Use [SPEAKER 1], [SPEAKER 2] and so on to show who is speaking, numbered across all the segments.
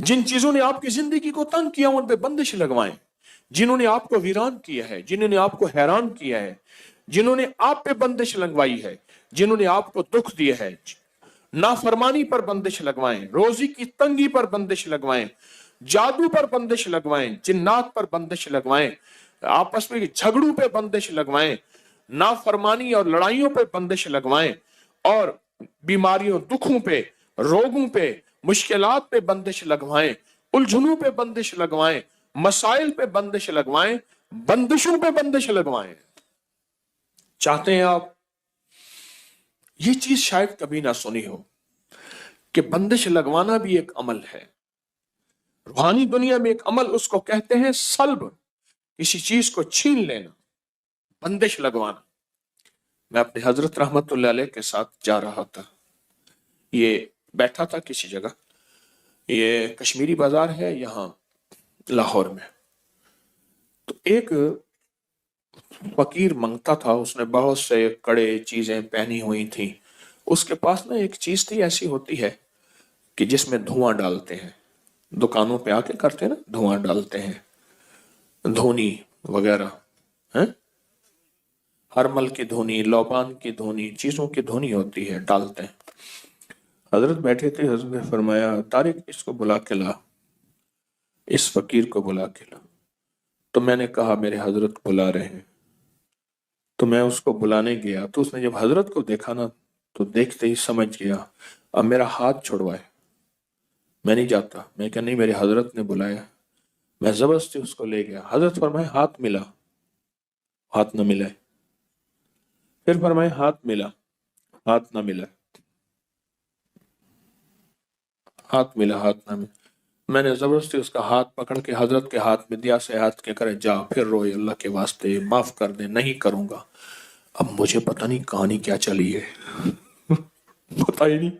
[SPEAKER 1] जिन चीजों ने आपकी जिंदगी को तंग किया उन पे बंदिश लगवाएं। जिन्होंने आपको वीरान किया है, जिन्होंने आपको हैरान किया है, जिन्होंने आप पे बंदिश लगवाई है, जिन्होंने आपको दुख दिया है, नाफरमानी पर बंदिश लगवाएं, रोजी की तंगी पर बंदिश लगवाएं, जादू पर बंदिश लगवाएं, जिन्नात पर बंदिश लगवाएं, आपस में झगड़ों पे बंदिश लगवाएं, नाफरमानी और लड़ाइयों पे बंदिश लगवाएं, और बीमारियों, दुखों पे, रोगों पे, मुश्किलात पे बंदिश लगवाएं, उलझनों पे बंदिश लगवाएं, मसाइल पे बंदिश लगवाएं, बंदिशों पे बंदिश लगवाएं। चाहते हैं आप? ये चीज शायद कभी ना सुनी हो कि बंदिश लगवाना भी एक अमल है। रूहानी दुनिया में एक अमल उसको कहते हैं सल्ब, किसी चीज को छीन लेना, बंदिश लगवाना। मैं अपने हजरत रहमतुल्लाह अलैह के साथ जा रहा था, ये बैठा था किसी जगह, ये कश्मीरी बाजार है यहाँ लाहौर में। तो एक फकीर मंगता था, उसने बहुत से कड़े चीजें पहनी हुई थी। उसके पास ना एक चीज थी, ऐसी होती है कि जिसमें धुआं डालते हैं, दुकानों पे आके करते हैं ना, धुआं डालते हैं, धोनी वगैरह है, हरमल की धोनी, लोबान की धोनी, चीजों की धोनी होती है, डालते हैं। हजरत बैठे थे, हजरत ने फरमाया तारिक इसको बुला के ला, इस फकीर को बुला के ला। तो मैंने कहा मेरे हजरत बुला रहे हैं। तो मैं उसको बुलाने गया, तो उसने जब हजरत को देखा ना, तो देखते ही समझ गया, अब मेरा हाथ छुड़वाए, मैं नहीं जाता। मैं क्या, नहीं मेरे हजरत ने बुलाया। मैं जबरदस्ती उसको ले गया। हजरत फरमाए हाथ मिला, हाथ न मिला। फिर फरमाए हाथ मिला, हाथ न मिला, हाथ मिला, हाथ न मिला। मैंने जबरदस्ती उसका हाथ पकड़ के हजरत के हाथ में दिया, से हाथ के करे जा, फिर रोए अल्लाह के वास्ते माफ कर दे, नहीं करूंगा। अब मुझे पता नहीं कहानी क्या चली है पता ही नहीं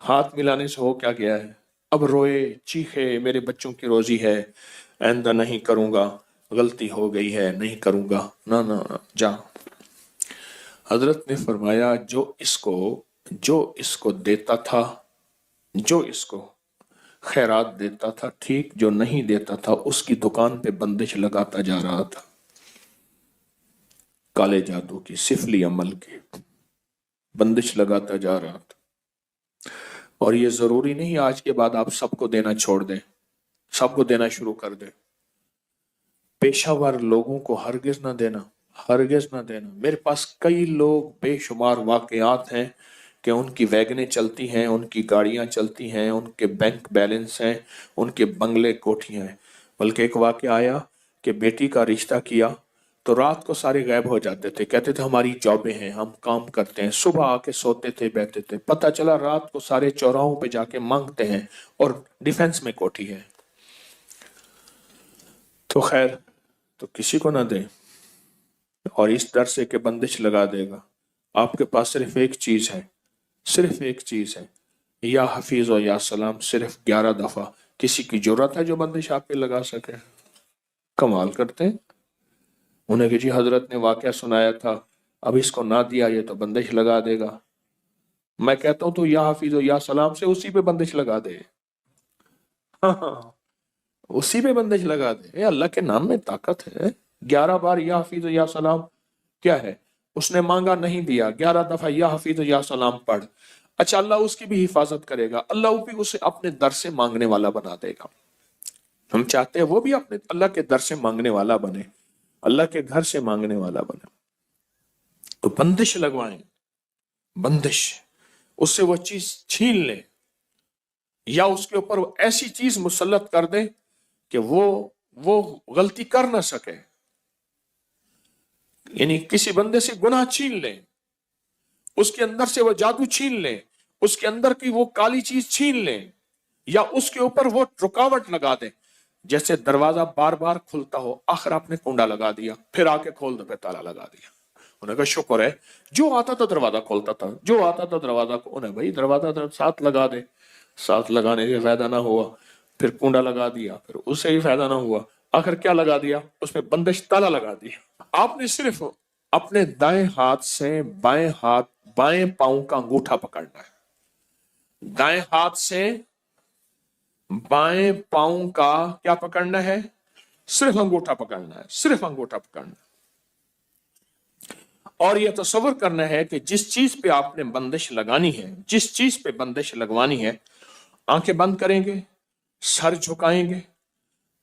[SPEAKER 1] हाथ मिलाने से हो क्या गया है। अब रोए, चीखे, मेरे बच्चों की रोजी है, आइंदा नहीं करूंगा, गलती हो गई है, नहीं करूंगा, ना ना ना जा। हजरत ने फरमाया जो इसको देता था, जो इसको खैरात देता था ठीक, जो नहीं देता था उसकी दुकान पे बंदिश लगाता जा रहा था, काले जादू की, सिफली अमल की बंदिश लगाता जा रहा था। और ये जरूरी नहीं आज के बाद आप सबको देना छोड़ दें, सबको देना शुरू कर दें। पेशावर लोगों को हरगिज ना देना, हरगिज ना देना। मेरे पास कई लोग, बेशुमार वाकयात हैं कि उनकी वैगनें चलती हैं, उनकी गाड़ियां चलती हैं, उनके बैंक बैलेंस हैं, उनके बंगले कोठियां हैं। बल्कि एक वाकया आया कि बेटी का रिश्ता किया तो रात को सारे गायब हो जाते थे, कहते थे हमारी जॉबें हैं, हम काम करते हैं। सुबह आके सोते थे, बैठते थे, पता चला रात को सारे चौराहों पे जाके मांगते हैं और डिफेंस में कोठी है। तो खैर, तो किसी को ना दें, और इस डर से कि बंदिश लगा देगा। आपके पास सिर्फ एक चीज है, सिर्फ एक चीज है, या हफीज और या सलाम, सिर्फ 11 दफा। किसी की जरूरत है जो बंदिश आप पे लगा सके? कमाल करते हैं। उन्हें कि जी हजरत ने वाकया सुनाया था, अब इसको ना दिया ये तो बंदिश लगा देगा। मैं कहता हूं तो या हफीज और या सलाम से उसी पे बंदिश लगा दे। हाँ, उसी पे बंदिश लगा दे। ये अल्लाह के नाम में ताकत है। 11 बार या हफीज या सलाम क्या है? उसने मांगा नहीं दिया, 11 दफा या हफीज या सलाम पढ़। अच्छा, अल्लाह उसकी भी हिफाजत करेगा, अल्लाह भी उसे अपने दर से मांगने वाला बना देगा। हम चाहते हैं वो भी अपने अल्लाह के दर से मांगने वाला बने, अल्लाह के घर से मांगने वाला बने। तो बंदिश लगवाएं, बंदिश, उससे वो चीज छीन ले, या उसके ऊपर ऐसी चीज मुसल्लत कर दे कि वो गलती कर ना सके। यानी किसी बंदे से गुनाह छीन ले, उसके अंदर से वो जादू छीन ले, उसके अंदर की वो काली चीज छीन ले, या उसके ऊपर वो रुकावट लगा दे। जैसे दरवाजा बार बार खुलता हो, आखिर आपने कुंडा लगा दिया, फिर आके खोल दो, पे ताला लगा दिया। उन्हें कहा शुक्र है, जो आता था दरवाजा खोलता था, जो आता था दरवाजा को। उन्हें भाई दरवाजा साथ लगा दे, साथ लगाने से फायदा ना हुआ, फिर कुंडा लगा दिया, फिर उससे ही फायदा ना हुआ, आखिर क्या लगा दिया? उसमें बंदिश ताला लगा दिया। आपने सिर्फ अपने दाएं हाथ से बाएं पांव का अंगूठा पकड़ना है, दाएं हाथ से बाएं पांव का क्या पकड़ना है? सिर्फ अंगूठा पकड़ना है, सिर्फ अंगूठा पकड़ना है। और यह तसव्वुर करना है कि जिस चीज पे आपने बंदिश लगानी है, जिस चीज पे बंदिश लगवानी है, आंखें बंद करेंगे, सर झुकाएंगे,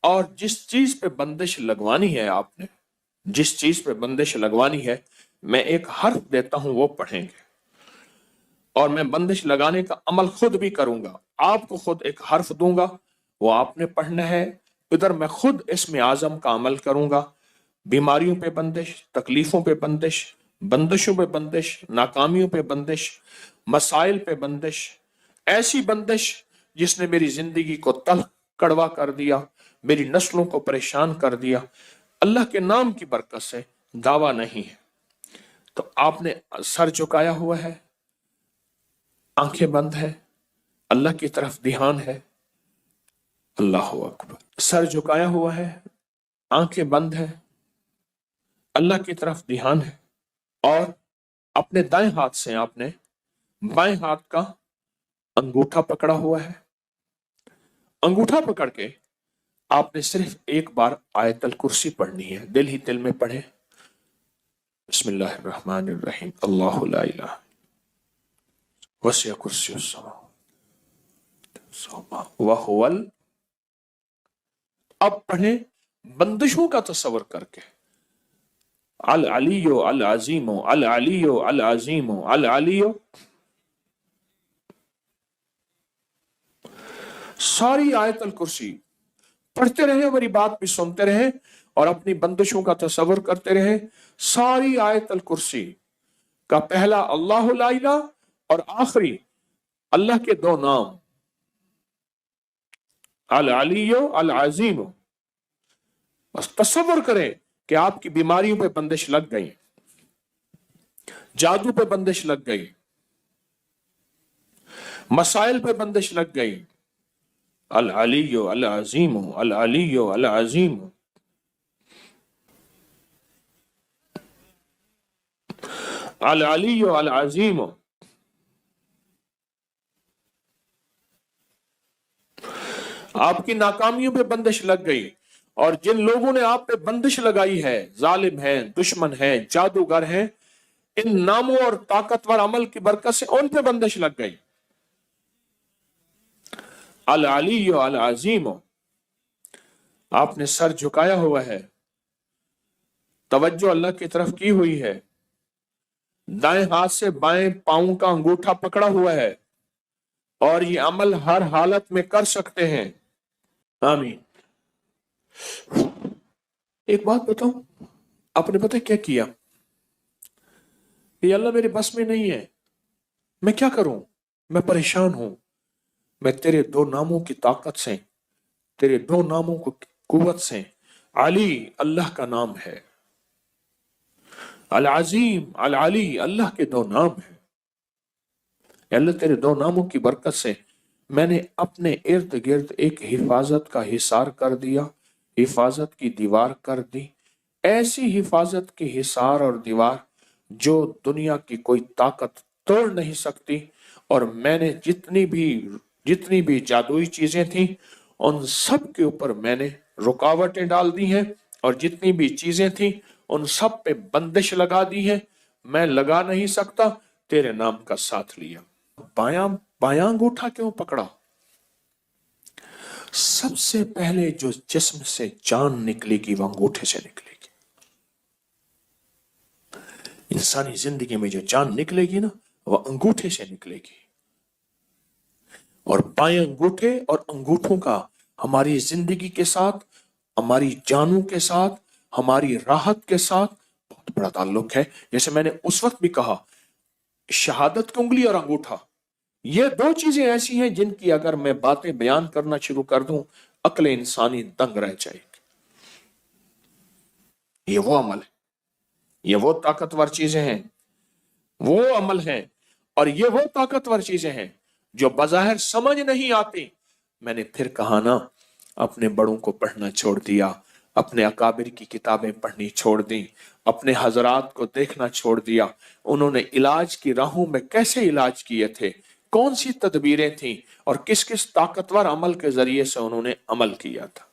[SPEAKER 1] और जिस चीज पे बंदिश लगवानी है आपने, जिस चीज पे बंदिश लगवानी है, मैं एक हर्फ देता हूं, वो पढ़ेंगे, और मैं बंदिश लगाने का अमल खुद भी करूंगा। आपको खुद एक हर्फ दूंगा, वो आपने पढ़ना है। इधर मैं खुद इसमें आजम का अमल करूंगा। बीमारियों पे बंदिश, तकलीफों पे बंदिश, बंदिशों पे बंदिश, नाकामियों पे बंदिश, मसाइल पे बंदिश, ऐसी बंदिश जिसने मेरी जिंदगी को तल्ख कड़वा कर दिया, मेरी नस्लों को परेशान कर दिया, अल्लाह के नाम की बरकत से दावा नहीं है। तो आपने सर झुकाया हुआ है, आंखें बंद है, अल्लाह की तरफ ध्यान है, अल्लाह अकबर। सर झुकाया हुआ है, आंखें बंद है, अल्लाह की तरफ ध्यान है, और अपने दाएं हाथ से आपने बाएं हाथ का अंगूठा पकड़ा हुआ है। अंगूठा पकड़ के आपने सिर्फ एक बार आयतल कुर्सी पढ़नी है, दिल ही दिल में पढ़े। बिस्मिल्लाहिर्रहमानिर्रहीम, अल्लाहु ला इलाहा वसिअ कुर्सियुस समावाति व हुवल। अब पढ़े बंदिशों का तसव्वुर करके, अल अलियो अल अजीमो, अल अलियो अल अजीमो, अल अलियो। सारी आयतल कुर्सी पढ़ते रहे, मेरी बात भी सुनते रहे, और अपनी बंदिशों का तसव्वुर करते रहे। सारी आयतल कुर्सी का पहला अल्लाहु ला इलाहा और आखिरी अल्लाह के दो नाम, अल अलियो अल अजीमो। बस तसव्वुर करें कि आपकी बीमारियों पे बंदिश लग गई, जादू पे बंदिश लग गई, मसाइल पे बंदिश लग गई। अल अलियो अल अजीमो, अल अलियो अल अजीमो। अल अलियो अल अजीमो। आपकी नाकामियों पे बंदिश लग गई, और जिन लोगों ने आप पे बंदिश लगाई है, जालिम है, दुश्मन है, जादूगर है, इन नामों और ताकतवर अमल की बरकत से उन पे बंदिश लग गई। अल अलियो अल अजीमो। आपने सर झुकाया हुआ है, तवज्जो अल्लाह की तरफ की हुई है, दाएं हाथ से बाएं पांव का अंगूठा पकड़ा हुआ है, और ये अमल हर हालत में कर सकते हैं। आमीन। एक बात बताऊं, आपने पता क्या किया? ये अल्लाह मेरे बस में नहीं है, मैं क्या करूं, मैं परेशान हूं। मैं तेरे दो नामों की ताकत से, तेरे दो नामों को कुव्वत से, अली अल्लाह का नाम है, अल अजीम अल अली अल्लाह के दो नाम है। अल्लाह तेरे दो नामों की बरकत से मैंने अपने इर्द गिर्द एक हिफाजत का हिसार कर दिया, हिफाजत की दीवार कर दी, ऐसी हिफाजत की हिसार और दीवार जो दुनिया की कोई ताकत तोड़ नहीं सकती। और मैंने जितनी भी जादुई चीजें थी, उन सब के ऊपर मैंने रुकावटें डाल दी हैं, और जितनी भी चीजें थी उन सब पे बंदिश लगा दी है। मैं लगा नहीं सकता, तेरे नाम का साथ लिया। बायां अंगूठा क्यों पकड़ा? सबसे पहले जो जिस्म से जान निकलेगी वो अंगूठे से निकलेगी। इंसानी जिंदगी में जो जान निकलेगी ना, वो अंगूठे से निकलेगी। और बाएं अंगूठे और अंगूठों का हमारी जिंदगी के साथ, हमारी जानों के साथ, हमारी राहत के साथ बहुत बड़ा ताल्लुक है। जैसे मैंने उस वक्त भी कहा, शहादत की उंगली और अंगूठा, ये दो चीजें ऐसी हैं जिनकी अगर मैं बातें बयान करना शुरू कर दूं, अक्ल इंसानी दंग रह जाएगी। ये वो अमल है, ये वो ताकतवर चीजें हैं, वो अमल हैं, और ये वो ताकतवर चीजें हैं जो बज़ाहिर समझ नहीं आती। मैंने फिर कहा ना, अपने बड़ों को पढ़ना छोड़ दिया, अपने अकाबिर की किताबें पढ़नी छोड़ दी, अपने हजरात को देखना छोड़ दिया। उन्होंने इलाज की राहों में कैसे इलाज किए थे, کون سی تدبیریں تھیں اور کس کس طاقتور عمل کے ذریعے سے انہوں نے عمل کیا تھا۔